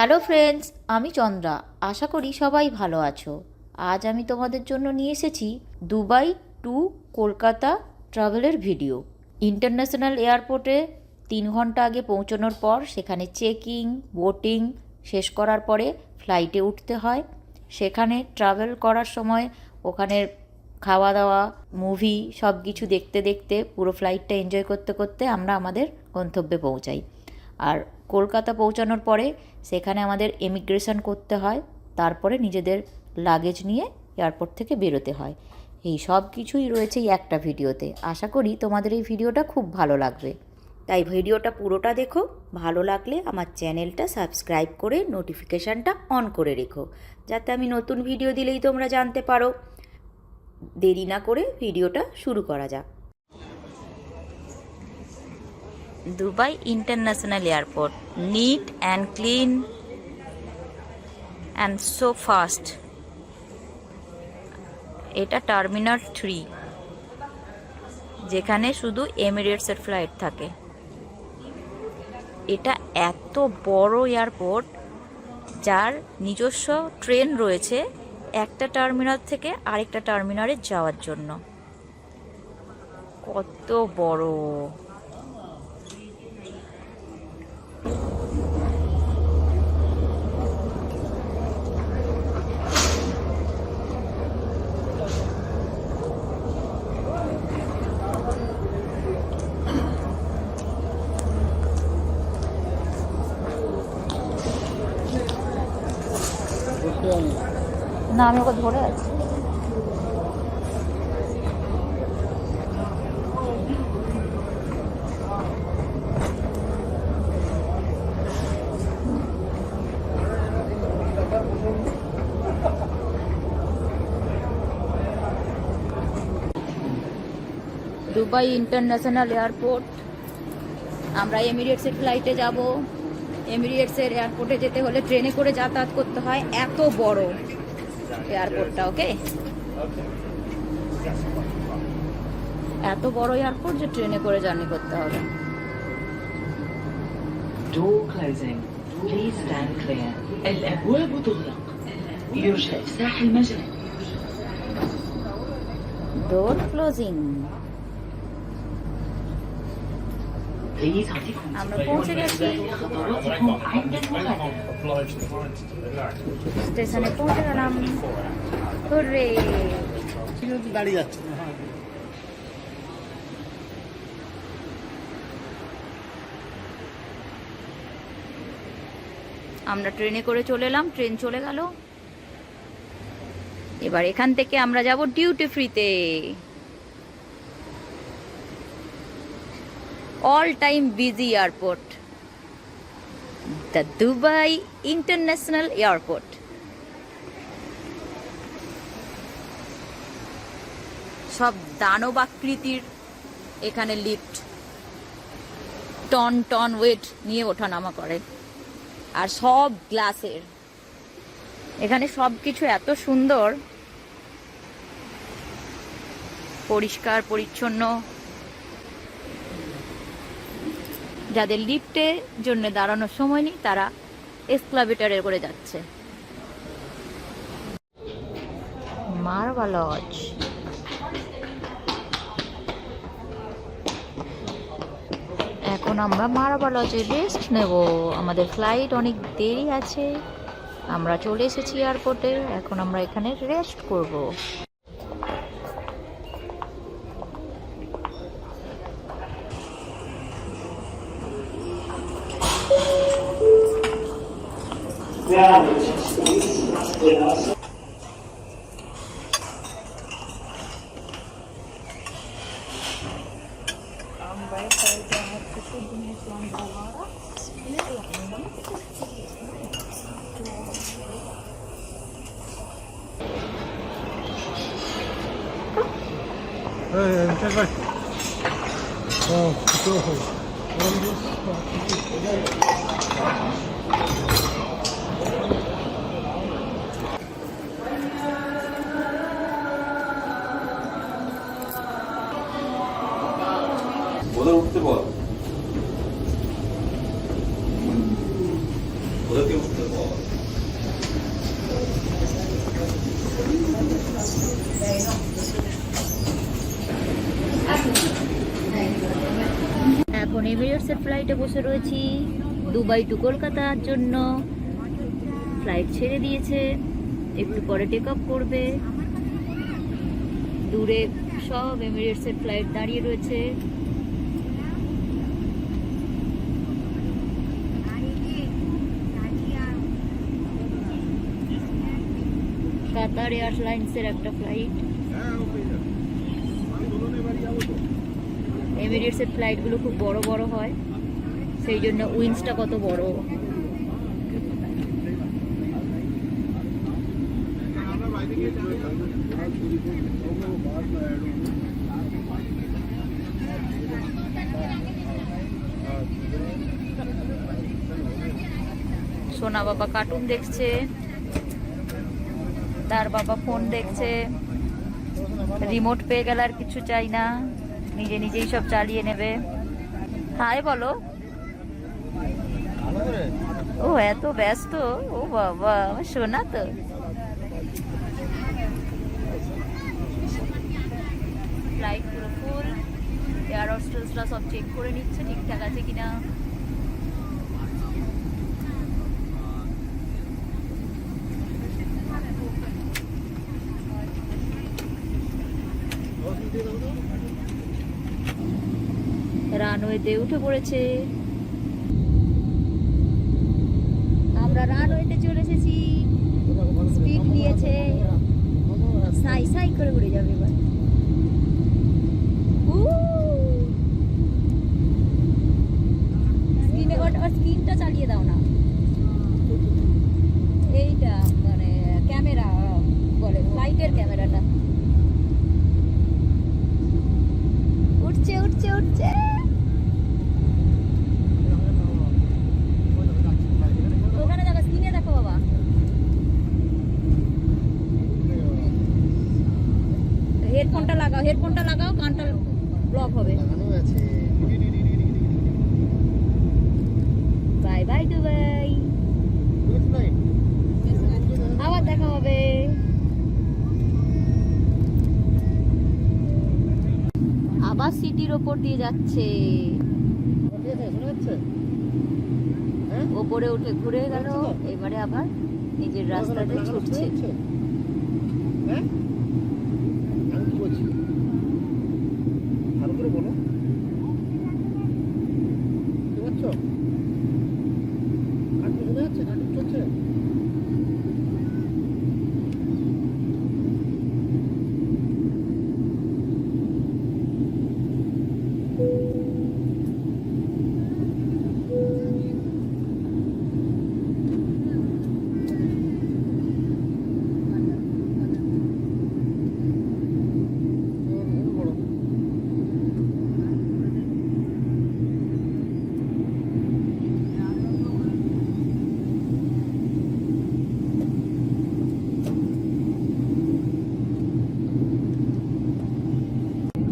Hello friends, আমি চন্দ্রা। আশা করি সবাই ভালো আছো। আজ আমি তোমাদের জন্য নিয়ে এসেছি দুবাই টু কলকাতা ট্রাভেলের ভিডিও। ইন্টারন্যাশনাল এয়ারপোর্টে 3 ঘন্টা আগে পৌঁছানোর পর সেখানে চেকিং বোটিং শেষ করার পরে ফ্লাইটে উঠতে হয়। সেখানে ট্রাভেল করার সময় ওখানের খাওয়া দাওয়া মুভি সব কিছু দেখতে দেখতে পুরো ফ্লাইটটা এনজয় করতে করতে আমরা আমাদের গন্তব্যে পৌঁছাই। আর কলকাতা পৌঁছানোর পরে সেখানে আমাদের ইমিগ্রেশন করতে হয়, তারপরে নিজেদের লাগেজ নিয়ে এয়ারপোর্ট থেকে বেরোতে হয়। এই সব কিছুই রয়েছে এই একটা ভিডিওতে। আশা করি তোমাদের এই ভিডিওটা খুব ভালো লাগবে, তাই ভিডিওটা পুরোটা দেখো। ভালো লাগলে আমার চ্যানেলটা সাবস্ক্রাইব করে নোটিফিকেশানটা অন করে রেখো, যাতে আমি নতুন ভিডিও দিলেই তোমরা জানতে পারো। দেরি না করে ভিডিওটা শুরু করা যাক। Dubai international airport, neat and clean and so fast. এটা টার্মিনাল 3, যেখানে শুধু এমিরেটসের ফ্লাইট থাকে। এটা এত বড় এয়ারপোর্ট যার নিজস্ব ট্রেন রয়েছে একটা টার্মিনাল থেকে আরেকটা টার্মিনালে যাওয়ার জন্য। কত বড়! না, আমি ওকে ধরে আছি। Dubai international airport. আমরা এমিরেটসের ফ্লাইটে যাব। এমিরেটসের এয়ারপোর্টে যেতে হলে ট্রেনে করে যাতায়াত করতে হয়। এত বড় এয়ারপোর্টটা, ওকে? এত বড় এয়ারপোর্ট যে ট্রেনে করে জার্নি করতে হবে। Door closing. Please stand clear. الأبواب تغلق. يرجى إفساح المجال. Door closing. Please اعطيكم আমরা পৌঁছে গেছি। خطواتكم عند المغادرة. স্টেশনে পৌঁছে গেলাম। হুররে! দাঁড়িয়ে যাচ্ছে। আমরা ট্রেনে করে চলে এলাম, ট্রেন চলে গেল। এবার এখান থেকে আমরা যাব ডিউটি ফ্রিতে। All time busy airport, the Dubai international airport. সব দানব আকৃতির এখানে লিফট, টন টন ওয়েট নিয়ে ওঠানামা করে, আর সব গ্লাসের। এখানে সব কিছু এত সুন্দর, পরিষ্কার পরিচ্ছন্ন। যাদের লিফটের জন্য দাঁড়ানোর সময় নেই তারা এসকালেটরে করে যাচ্ছে। মারওয়া লজ। এখন আমরা মারওয়া লজে রেস্ট নেব। আমাদের ফ্লাইট অনেক দেরি আছে। আমরা চলে এসেছি এয়ারপোর্টে। এখন আমরা এখানে রেস্ট করব। انت بس شوفوا ওদের উঠতে বল, ওদেরকে এখন এমিরেটসের ফ্লাইটে বসে রয়েছি দুবাই টু কলকাতার জন্য। ফ্লাইট ছেড়ে দিয়েছে, একটু পরে টেক অফ করবে। দূরে সব এমিরেটসের ফ্লাইট দাঁড়িয়ে রয়েছে। কাতার এয়ারলাইন্সের একটা ফ্লাইট। এমিরেটসের ফ্লাইটগুলো খুব বড় বড় হয়, সেই জন্য উইংসটা কত বড়। সোনা বাবা কার্টুন দেখছে, তার বাবা ফোন দেখছে। রিমোট পেয়ে গেলে আর কিছু চাই না, নিজে নিজেই সব চালিয়ে নেবে। হাই বলো। ও এত ব্যস্ত, ও বাবা আমার সোনা তো। ফ্লাইট পুরো ফুল, এয়ার হোস্টেসরা সব চেক করে নিচ্ছে ঠিকঠাক আছে কিনা। রানওয়েতে উঠে পড়েছে, আমরা রানওয়েতে চলে এসেছি। স্পিড নিয়েছে, সাই সাই করে উড়ে যাবে এবার। স্ক্রিনটা চালিয়ে দাও না, এইটা মানে ক্যামেরা বলে, ফ্লাইটের ক্যামেরাটা। উঠছে উঠছে উঠছে, ওখানে দেখো, স্ক্রিনে দেখো বাবা। হেডফোনটা লাগাও, হেডফোনটা লাগাও, কানটা ব্লক হবে। বাই বাই দুবাই, আবার দেখা হবে। আবার সিটির ওপর দিয়ে যাচ্ছে, ওপরে উঠে ঘুরে গেল, এবারে আবার নিজের রাস্তাতে ছুটছে। ভালো করে বলো, শোনা যাচ্ছে? কার্টুন চলছে।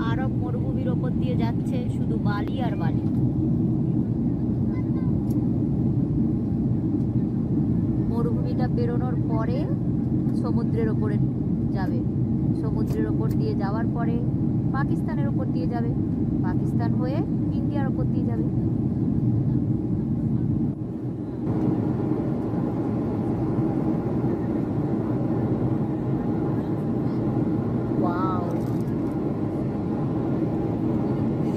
আরব মরুভূমির ওপর দিয়ে যাচ্ছে, শুধু বালি আর বালি। মরুভূমিটা পেরোনোর পরে সমুদ্রের ওপরে যাবে, সমুদ্রের ওপর দিয়ে যাওয়ার পরে পাকিস্তানের ওপর দিয়ে যাবে, পাকিস্তান হয়ে ইন্ডিয়ার ওপর দিয়ে যাবে। ওয়াও,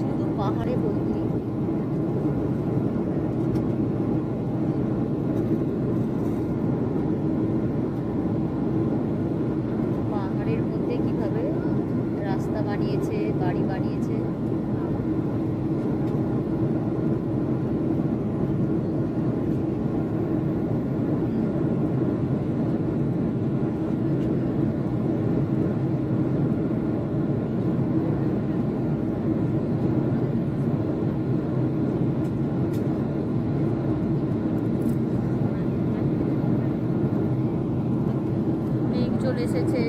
শুধু পাহাড়ে ভর্তি। পাহাড়ের মধ্যে কিভাবে রাস্তা বানিয়েছে, বাড়ি বানিয়েছে। মেঘ চলে এসেছে,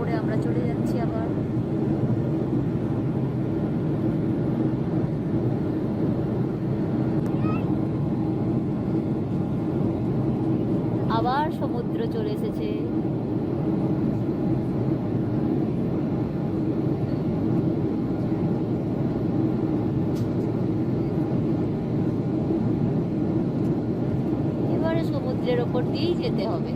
করে আমরা চলে যাচ্ছি আবার। আবার সমুদ্র চলে এসেছে। এবারে সমুদ্রের ওপর দিয়েই যেতে হবে।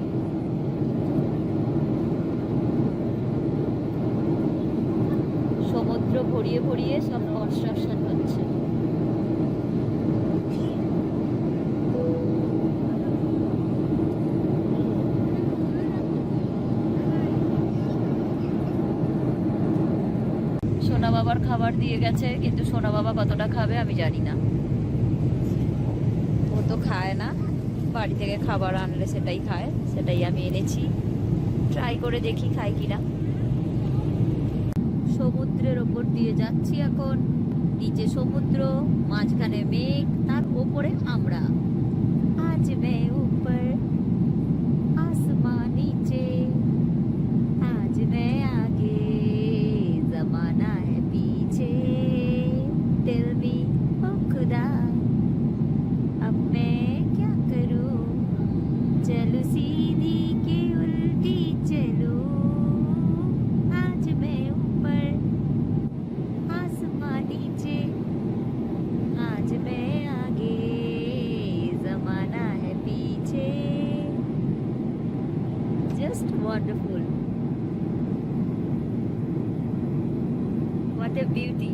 সমুদ্র ভরিয়ে ভরিয়ে সব কনস্ট্রাকশন হচ্ছে। সোনা বাবার খাবার দিয়ে গেছে, কিন্তু সোনা বাবা কতটা খাবে আমি জানি না। ও তো খায় না, বাড়ি থেকে খাবার আনলে সেটাই খায়, সেটাই আমি এনেছি। ট্রাই করে দেখি খাই কিনা। সমুদ্রের ওপর দিয়ে যাচ্ছি এখন। নিচে সমুদ্র, মাঝখানে মেঘ, তার ওপরে আমরা। আজ মে উপর আসমান নিচে, আজ মে আগে জমানা है पीछे। टेल मी ओ खुदा अब मैं क्या करूं, चलूं सीधी के उल्टी चलूं। आज मैं ऊपर आसमान नीचे, आज मैं आगे जमाना है पीछे। Just wonderful. What a beauty.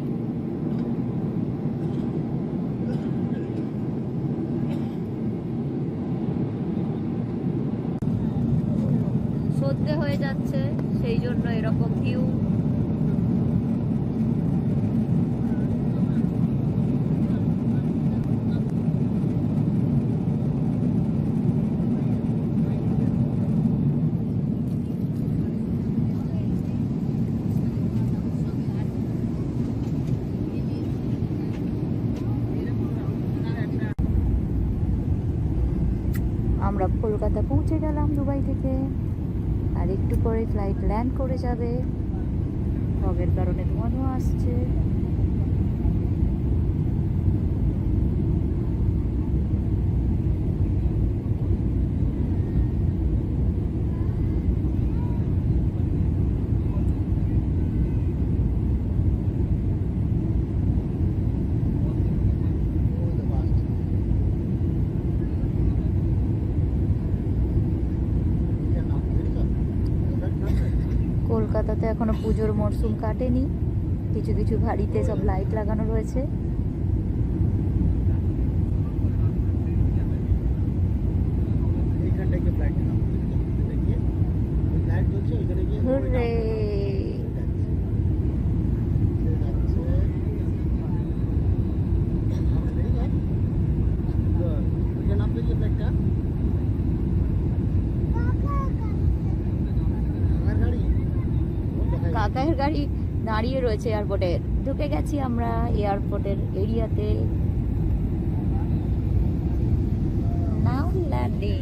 সন্ধে হয়ে যাচ্ছে, সেই জন্য এরকম ভিউ। আমরা কলকাতা পৌঁছে গেলাম দুবাই থেকে। আর একটু পরে ফ্লাইট ল্যান্ড করে যাবে। ফগের কারণে ধোঁয়া ধোঁয়া আসছে। কলকাতাতে এখনো পুজোর মরশুম কাটেনি। কিছু কিছু বাড়িতে সব লাইট লাগানো রয়েছে। হুররে! কাকার গাড়ি দাঁড়িয়ে রয়েছে এয়ারপোর্টে। ঢুকে গেছি আমরা এয়ারপোর্টের এরিয়াতে। নাও ল্যান্ডিং।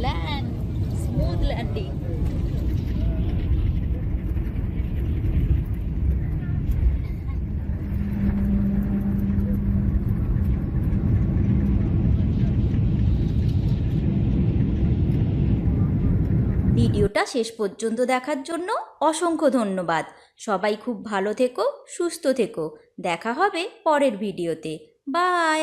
Land, smooth landing. ভিডিওটা শেষ পর্যন্ত দেখার জন্য অসংখ্য ধন্যবাদ। সবাই খুব ভালো থেকো, সুস্থ থেকো। দেখা হবে পরের ভিডিওতে। বাই।